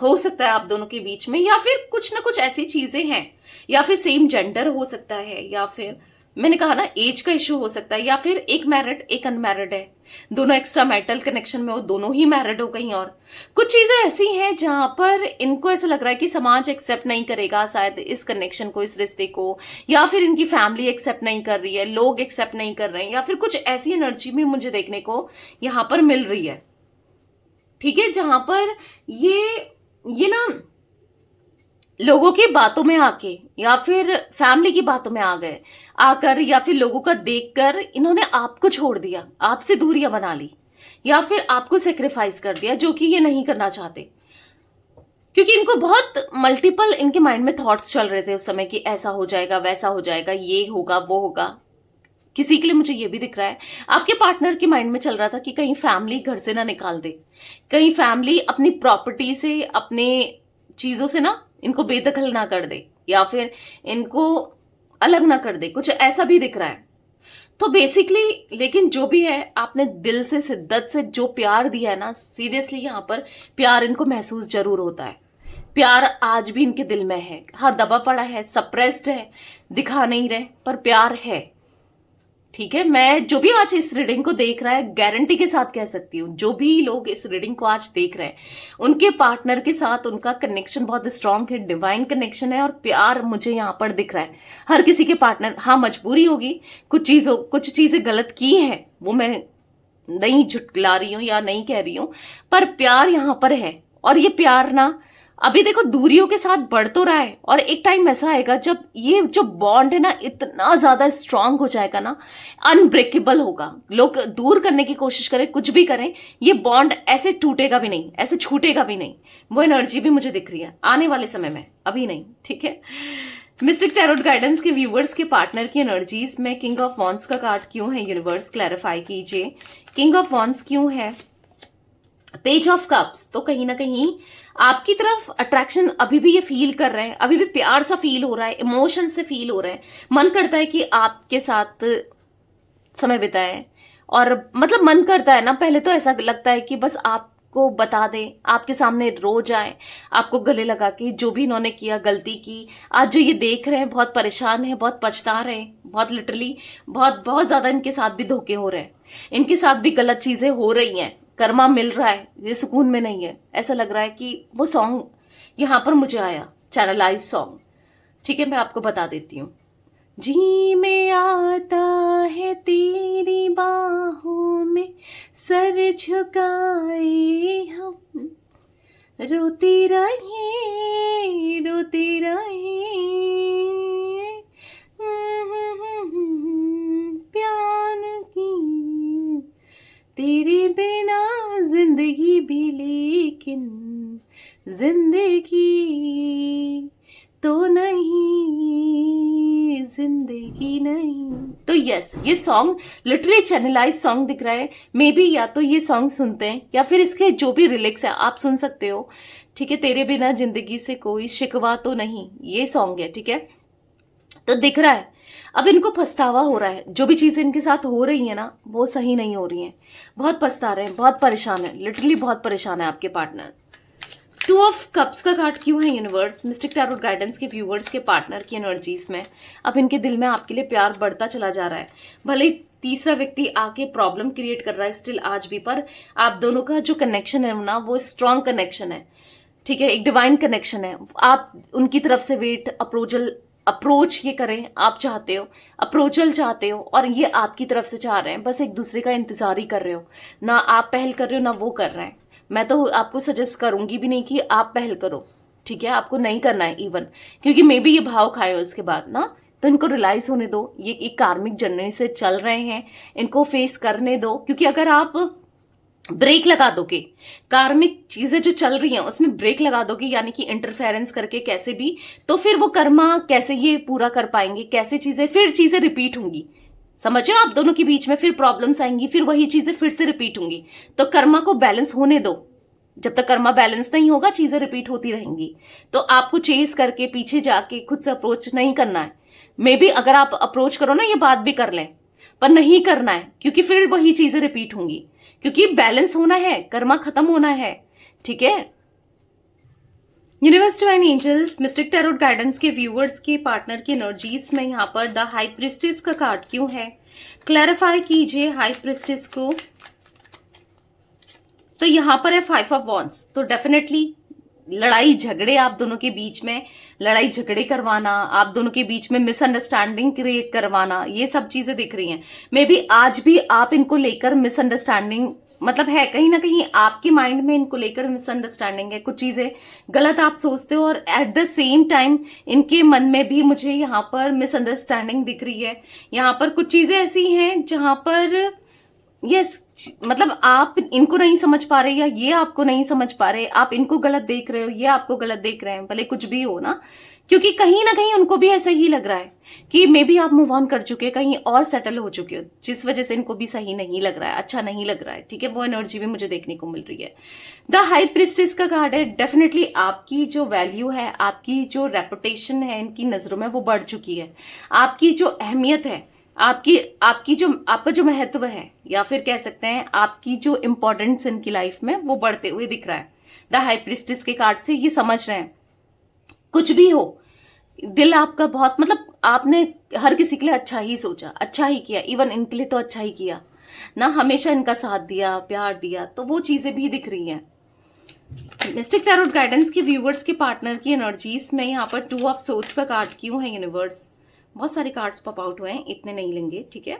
हो सकता है आप दोनों के बीच में, या फिर कुछ ना कुछ ऐसी चीजें हैं, या फिर सेम जेंडर हो सकता है, या फिर मैंने कहा ना एज का इश्यू हो सकता है, या फिर एक मैरिड एक अनमैरिड है, दोनों एक्स्ट्रा मैरिटल कनेक्शन में हो, दोनों ही मैरिड हो कहीं और। कुछ चीजें ऐसी हैं जहां पर इनको ऐसा लग रहा है कि समाज एक्सेप्ट नहीं करेगा शायद इस कनेक्शन को, इस रिश्ते को, या फिर इनकी फैमिली एक्सेप्ट नहीं कर रही है, लोग एक्सेप्ट नहीं कर रहे हैं, या फिर कुछ ऐसी एनर्जी भी मुझे देखने को यहां पर मिल रही है। ठीक है, जहां पर ये ना लोगों की बातों में आके, या फिर फैमिली की बातों में आ गए आकर, या फिर लोगों का देखकर इन्होंने आपको छोड़ दिया, आपसे दूरियां बना ली, या फिर आपको सेक्रीफाइस कर दिया, जो कि ये नहीं करना चाहते, क्योंकि इनको बहुत मल्टीपल इनके माइंड में थॉट्स चल रहे थे उस समय कि ऐसा हो जाएगा, वैसा हो जाएगा, ये होगा, वो होगा। किसी के लिए मुझे ये भी दिख रहा है आपके पार्टनर के माइंड में चल रहा था कि कहीं फैमिली घर से ना निकाल दे, कहीं फैमिली अपनी प्रॉपर्टी से, अपने चीजों से ना इनको बेदखल ना कर दे, या फिर इनको अलग ना कर दे, कुछ ऐसा भी दिख रहा है। तो बेसिकली लेकिन जो भी है, आपने दिल से शिद्दत से जो प्यार दिया है ना, सीरियसली यहाँ पर प्यार इनको महसूस जरूर होता है। प्यार आज भी इनके दिल में है, हाँ दबा पड़ा है, सप्रेस्ड है, दिखा नहीं रहे, पर प्यार है। ठीक है, मैं जो भी आज इस रीडिंग को देख रहा है गारंटी के साथ कह सकती हूँ, जो भी लोग इस रीडिंग को आज देख रहे हैं उनके पार्टनर के साथ उनका कनेक्शन बहुत स्ट्रांग है, डिवाइन कनेक्शन है, और प्यार मुझे यहाँ पर दिख रहा है। हर किसी के पार्टनर, हाँ मजबूरी होगी, कुछ चीजें गलत की हैं, वो मैं नहीं झुटला रही हूँ या नहीं कह रही हूँ, पर प्यार यहाँ पर है। और ये प्यार ना अभी देखो दूरियों के साथ बढ़ तो रहा है, और एक टाइम ऐसा आएगा जब ये जो बॉन्ड है ना इतना ज्यादा स्ट्रांग हो जाएगा ना, अनब्रेकेबल होगा। लोग दूर करने की कोशिश करें, कुछ भी करें, ये बॉन्ड ऐसे टूटेगा भी नहीं, ऐसे छूटेगा भी नहीं। वो एनर्जी भी मुझे दिख रही है आने वाले समय में, अभी नहीं। ठीक है, मिस्टिक टैरोट गाइडेंस के व्यूवर्स के पार्टनर की एनर्जीज में किंग ऑफ वॉन्ड्स का कार्ड क्यों है, यूनिवर्स क्लैरिफाई कीजिए। किंग ऑफ वॉन्ड्स क्यों है, पेज ऑफ कप्स, तो कहीं ना कहीं आपकी तरफ अट्रैक्शन अभी भी ये फील कर रहे हैं, अभी भी प्यार सा फील हो रहा है, इमोशन से फील हो रहे हैं, मन करता है कि आपके साथ समय बिताएं, और मतलब मन करता है ना, पहले तो ऐसा लगता है कि बस आपको बता दें, आपके सामने रो जाएं, आपको गले लगा के जो भी इन्होंने किया, गलती की, आज जो ये देख रहे हैं बहुत परेशान है, बहुत पछता रहे हैं, बहुत लिटरली बहुत बहुत ज्यादा इनके साथ भी धोखे हो रहे हैं, इनके साथ भी गलत चीजें हो रही हैं, कर्मा मिल रहा है, ये सुकून में नहीं है। ऐसा लग रहा है कि वो सॉन्ग यहाँ पर मुझे आया, चैनलाइज सॉन्ग। ठीक है, मैं आपको बता देती हूँ। जी में आता है तेरी बाहों में सर झुकाए हम, रोती रहे रोती रहे, प्यार की तेरे बिना जिंदगी भी, लेकिन जिंदगी तो नहीं, जिंदगी नहीं। तो यस, ये सॉन्ग लिटरली चैनलाइज सॉन्ग दिख रहा है। मे बी या तो ये सॉन्ग सुनते हैं, या फिर इसके जो भी लिरिक्स है आप सुन सकते हो। ठीक है, तेरे बिना जिंदगी से कोई शिकवा तो नहीं, ये सॉन्ग है। ठीक है, तो दिख रहा है अब इनको पछतावा हो रहा है, जो भी चीजें इनके साथ हो रही है ना वो सही नहीं हो रही हैं, बहुत पछता रहे हैं, बहुत परेशान है, लिटरली बहुत परेशान है आपके पार्टनर। टू ऑफ कप्स का कार्ड क्यों है, यूनिवर्स मिस्टिक टैरोट गाइडेंस के व्यूवर्स के पार्टनर की एनर्जीज में अब इनके दिल में आपके लिए प्यार बढ़ता चला जा रहा है। भले तीसरा व्यक्ति आके प्रॉब्लम क्रिएट कर रहा है स्टिल आज भी, पर आप दोनों का जो कनेक्शन है ना वो स्ट्रॉन्ग कनेक्शन है। ठीक है, एक डिवाइन कनेक्शन है। आप उनकी तरफ से वेट अप्रोच ये करें, आप चाहते हो, अप्रोचल चाहते हो, और ये आपकी तरफ से चाह रहे हैं, बस एक दूसरे का इंतजार ही कर रहे हो, ना आप पहल कर रहे हो ना वो कर रहे हैं। मैं तो आपको सजेस्ट करूंगी भी नहीं कि आप पहल करो। ठीक है, आपको नहीं करना है इवन, क्योंकि मे बी ये भाव खाए हो उसके बाद ना, तो इनको रियलाइज होने दो, ये एक कार्मिक जर्नी से चल रहे हैं, इनको फेस करने दो। क्योंकि अगर आप ब्रेक लगा दोगे, कार्मिक चीजें जो चल रही हैं उसमें ब्रेक लगा दोगे, यानी कि इंटरफेरेंस करके कैसे भी, तो फिर वो कर्मा कैसे ये पूरा कर पाएंगे, कैसे फिर चीजें रिपीट होंगी। समझ रहे हो, आप दोनों के बीच में फिर प्रॉब्लम्स आएंगी, फिर वही चीजें फिर से रिपीट होंगी। तो कर्मा को बैलेंस होने दो, जब तक कर्मा बैलेंस नहीं होगा चीजें रिपीट होती रहेंगी। तो आपको चेस करके पीछे जाके खुद से अप्रोच नहीं करना है। मे बी अगर आप अप्रोच करो ना, ये बात भी कर लें, पर नहीं करना है, क्योंकि फिर वही चीजें रिपीट होंगी, क्योंकि बैलेंस होना है, कर्मा खत्म होना है। ठीक है। Universe divine angels mystic tarot guidance के व्यूअर्स के पार्टनर की एनर्जीज में यहाँ पर द हाई प्रिस्टेस का कार्ड क्यों है, क्लैरिफाई कीजिए हाई प्रिस्टेस को। तो यहाँ पर है 5 ऑफ वॉन्ड्स, तो डेफिनेटली लड़ाई झगड़े आप दोनों के बीच में, लड़ाई झगड़े करवाना, आप दोनों के बीच में मिसअंडरस्टैंडिंग क्रिएट करवाना, ये सब चीजें दिख रही हैं। मे बी आज भी आप इनको लेकर मिसअंडरस्टैंडिंग, मतलब है कहीं ना कहीं आपके माइंड में इनको लेकर मिसअंडरस्टैंडिंग है, कुछ चीजें गलत आप सोचते हो, और एट द सेम टाइम इनके मन में भी मुझे यहाँ पर मिसअंडरस्टैंडिंग दिख रही है। यहाँ पर कुछ चीजें ऐसी हैं जहां पर यस मतलब आप इनको नहीं समझ पा रहे, या ये आपको नहीं समझ पा रहे, आप इनको गलत देख रहे हो, ये आपको गलत देख रहे हैं, भले कुछ भी हो ना, क्योंकि कहीं ना कहीं उनको भी ऐसा ही लग रहा है कि मे बी आप मूव ऑन कर चुके हैं, कहीं और सेटल हो चुके हो, जिस वजह से इनको भी सही नहीं लग रहा है, अच्छा नहीं लग रहा है। ठीक है, वो एनर्जी भी मुझे देखने को मिल रही है। द हाई प्रिस्टेस का कार्ड है, डेफिनेटली आपकी जो वैल्यू है, आपकी जो रेपुटेशन है इनकी नजरों में वो बढ़ चुकी है, आपकी जो अहमियत है, आपकी जो आपका जो महत्व है, या फिर कह सकते हैं आपकी जो इंपॉर्टेंस इनकी लाइफ में वो बढ़ते हुए दिख रहा है। द हाई प्रिस्टेस के कार्ड से ये समझ रहे हैं, कुछ भी हो, दिल आपका बहुत, मतलब आपने हर किसी के लिए अच्छा ही सोचा, अच्छा ही किया, इवन इनके लिए तो अच्छा ही किया ना, हमेशा इनका साथ दिया, प्यार दिया, तो वो चीजें भी दिख रही हैं। मिस्टिक टैरोट गाइडेंस के व्यूवर्स के पार्टनर की एनर्जीज में यहाँ पर 2 ऑफ सोर्ड्स का कार्ड क्यों है यूनिवर्स। बहुत सारे कार्ड्स पॉप आउट हुए हैं, इतने नहीं लेंगे। ठीक है,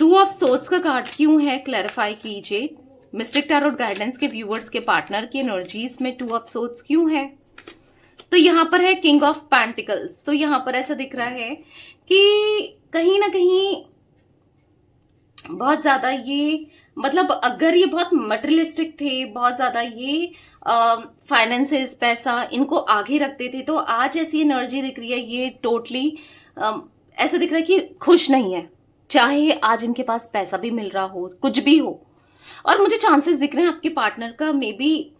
2 ऑफ सोर्ड्स का कार्ड क्यों है, क्लैरिफाई कीजिए। मिस्टिक टैरोट गाइडेंस के व्यूवर्स के पार्टनर की एनर्जीज में 2 ऑफ सोर्ड्स क्यों है। तो यहां पर है किंग ऑफ पेंटिकल्स, तो यहां पर ऐसा दिख रहा है कि कहीं ना कहीं बहुत ज्यादा ये, मतलब अगर ये बहुत मटेरियलिस्टिक थे, बहुत ज्यादा ये फाइनेंसेस, पैसा इनको आगे रखते थे, तो आज ऐसी एनर्जी दिख रही है, ये टोटली ऐसा दिख रहा है कि खुश नहीं है, चाहे आज इनके पास पैसा भी मिल रहा हो, कुछ भी हो। और मुझे चांसेस दिख रहे हैं आपके पार्टनर का, मे बी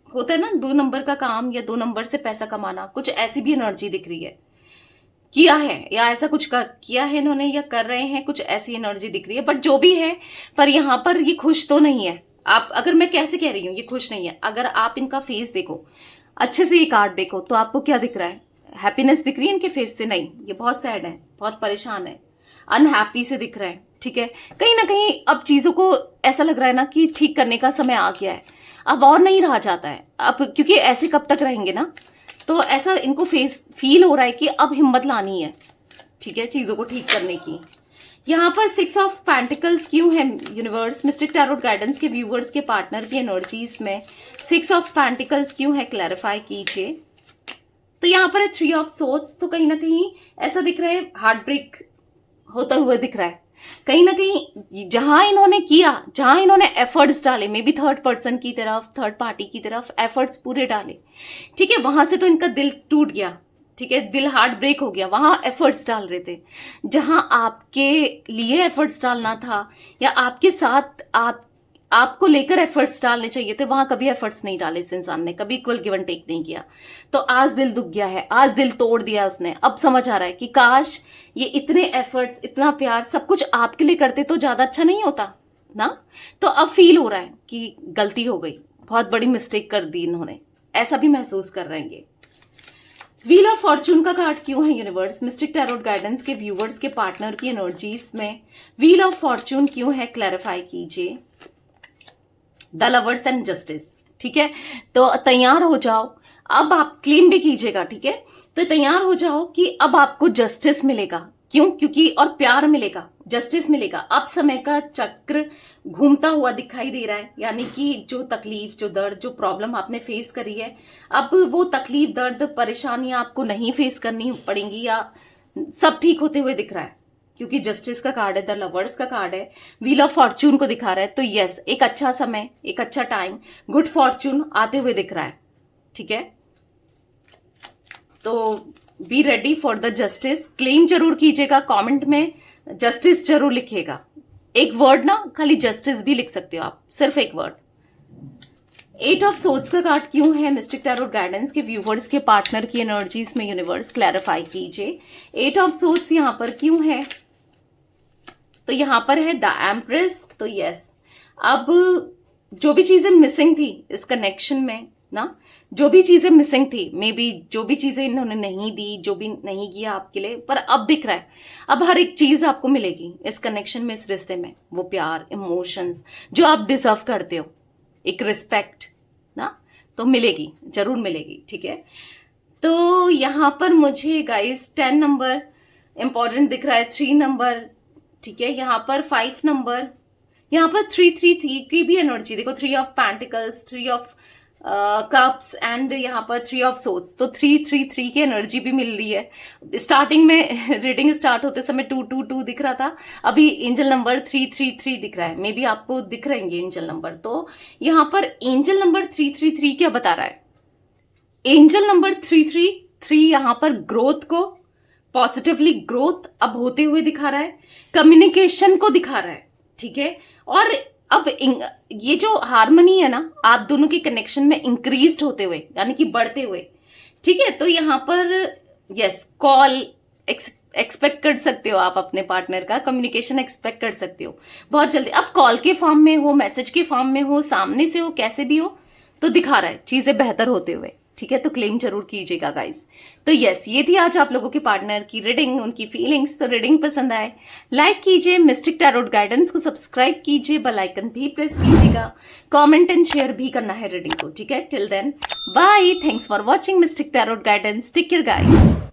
होता है ना 2 नंबर का काम, या 2 नंबर से पैसा कमाना, कुछ ऐसी भी एनर्जी दिख रही है, किया है या ऐसा कुछ किया है इन्होंने, या कर रहे हैं, कुछ ऐसी एनर्जी दिख रही है। बट जो भी है, पर यहाँ पर ये खुश तो नहीं है। आप, अगर मैं कैसे कह रही हूँ ये खुश नहीं है, अगर आप इनका फेस देखो अच्छे से, ये कार्ड देखो, तो आपको क्या दिख रहा है, हैप्पीनेस दिख रही है इनके फेस से, नहीं, ये बहुत सैड है, बहुत परेशान है, अनहैप्पी से दिख रहे हैं। ठीक है, कहीं ना कहीं अब चीजों को ऐसा लग रहा है ना कि ठीक करने का समय आ गया है, अब और नहीं रहा जाता है, अब क्योंकि ऐसे कब तक रहेंगे ना, तो ऐसा इनको फील हो रहा है कि अब हिम्मत लानी है, ठीक है, चीजों को ठीक करने की। यहाँ पर 6 ऑफ पेंटिकल्स क्यों है यूनिवर्स, मिस्टिक टैरोट गाइडेंस के व्यूवर्स के पार्टनर की एनर्जीज में 6 ऑफ पेंटिकल्स क्यों है, क्लैरिफाई कीजिए। तो यहाँ पर है 3 ऑफ सोर्ड्स, तो कहीं ना कहीं ऐसा दिख रहा है हार्ट ब्रेक होता हुआ दिख रहा है, कहीं ना कहीं जहां इन्होंने किया, जहां इन्होंने एफर्ट्स डाले, मे बी थर्ड पर्सन की तरफ, थर्ड पार्टी की तरफ एफर्ट्स पूरे डाले, ठीक है, वहां से तो इनका दिल टूट गया, ठीक है, दिल हार्ट ब्रेक हो गया, वहां एफर्ट्स डाल रहे थे, जहां आपके लिए एफर्ट्स डालना था, या आपके साथ आपको लेकर एफर्ट्स डालने चाहिए थे, वहां कभी एफर्ट्स नहीं डाले इस इंसान ने, कभी इक्वल गिव एंड टेक नहीं किया। तो आज दिल दुख गया है, आज दिल तोड़ दिया उसने, अब समझ आ रहा है कि काश ये इतने एफर्ट्स, इतना प्यार, सब कुछ आपके लिए करते तो ज्यादा अच्छा नहीं होता ना। तो अब फील हो रहा है कि गलती हो गई, बहुत बड़ी मिस्टेक कर दी इन्होंने, ऐसा भी महसूस कर रहे हैं। व्हील ऑफ फॉर्चून का कार्ड क्यों है यूनिवर्स, मिस्टिक टैरोट गाइडेंस के व्यूवर्स के पार्टनर की एनर्जीज में व्हील ऑफ फॉर्चून क्यों है, क्लैरिफाई कीजिए। द लवर्स एंड जस्टिस, ठीक है, तो तैयार हो जाओ, अब आप क्लेम भी कीजिएगा, ठीक है, तो तैयार हो जाओ कि अब आपको जस्टिस मिलेगा, क्यों, क्योंकि और प्यार मिलेगा, जस्टिस मिलेगा। अब समय का चक्र घूमता हुआ दिखाई दे रहा है, यानी कि जो तकलीफ, जो दर्द, जो प्रॉब्लम आपने फेस करी है, अब वो तकलीफ, दर्द, परेशानियां आपको नहीं फेस करनी पड़ेंगी, या सब ठीक होते हुए दिख रहा है, क्योंकि जस्टिस का कार्ड है, द लवर्स का कार्ड है, व्हील ऑफ फॉर्च्यून को दिखा रहा है। तो यस, एक अच्छा समय, एक अच्छा टाइम, गुड फॉर्च्यून आते हुए दिख रहा है। ठीक है, तो be ready for the justice. Claim जरूर कीजिएगा, कमेंट में जस्टिस जरूर लिखिएगा। एक वर्ड ना, खाली जस्टिस भी लिख सकते हो आप, सिर्फ एक वर्ड। 8 ऑफ सोर्ड्स का कार्ड क्यों है मिस्टिक टैरोट गाइडेंस के व्यूवर्स के पार्टनर की एनर्जीज में? यूनिवर्स क्लैरिफाई कीजिए। 8 ऑफ सोर्ड्स यहां पर क्यों है? तो यहां पर है द एम्प्रेस। तो यस, अब जो भी चीजें मिसिंग थी इस कनेक्शन में ना, जो भी चीजें मिसिंग थी, मे बी जो भी चीजें इन्होंने नहीं दी, जो भी नहीं किया आपके लिए, पर अब दिख रहा है, अब हर एक चीज आपको मिलेगी इस कनेक्शन में, इस रिश्ते में। वो प्यार, इमोशंस जो आप डिजर्व करते हो, एक रिस्पेक्ट ना, तो मिलेगी, जरूर मिलेगी। ठीक है, तो यहां पर मुझे गाइस 10 नंबर इंपॉर्टेंट दिख रहा है, 3 नंबर, ठीक है, यहाँ पर 5 नंबर, यहाँ पर 3 की भी एनर्जी देखो, 3 of pentacles, 3 of cups and यहाँ पर 3 ऑफ सोर्ड्स। तो 3 की एनर्जी भी मिल रही है। स्टार्टिंग में रीडिंग स्टार्ट होते समय 2 दिख रहा था, अभी एंजल नंबर 3 दिख रहा है। मे बी आपको दिख रहेंगे एंजल नंबर। तो यहाँ पर एंजल नंबर 3 क्या बता रहा है? एंजल नंबर 3 यहाँ पर ग्रोथ को, पॉजिटिवली ग्रोथ अब होते हुए दिखा रहा है, कम्युनिकेशन को दिखा रहा है। ठीक है, और अब ये जो हार्मनी है ना आप दोनों के कनेक्शन में इंक्रीज होते हुए, यानी कि बढ़ते हुए। ठीक है, तो यहां पर यस, कॉल एक्सपेक्ट कर सकते हो आप अपने पार्टनर का, कम्युनिकेशन एक्सपेक्ट कर सकते हो बहुत जल्दी। अब कॉल के फॉर्म में हो, मैसेज के फॉर्म में हो, सामने से हो, कैसे भी हो, तो दिखा रहा है चीजें बेहतर होते हुए। ठीक है, तो क्लेम जरूर कीजिएगा गाइस। तो यस, ये थी आज आप लोगों के पार्टनर की रीडिंग, उनकी फीलिंग्स। तो रीडिंग पसंद आए लाइक कीजिए, मिस्टिक टैरोट गाइडेंस को सब्सक्राइब कीजिए, बेल आइकन भी प्रेस कीजिएगा, कमेंट एंड शेयर भी करना है रीडिंग को। ठीक है, till then bye, thanks for watching mystic tarot guidance, take care guys.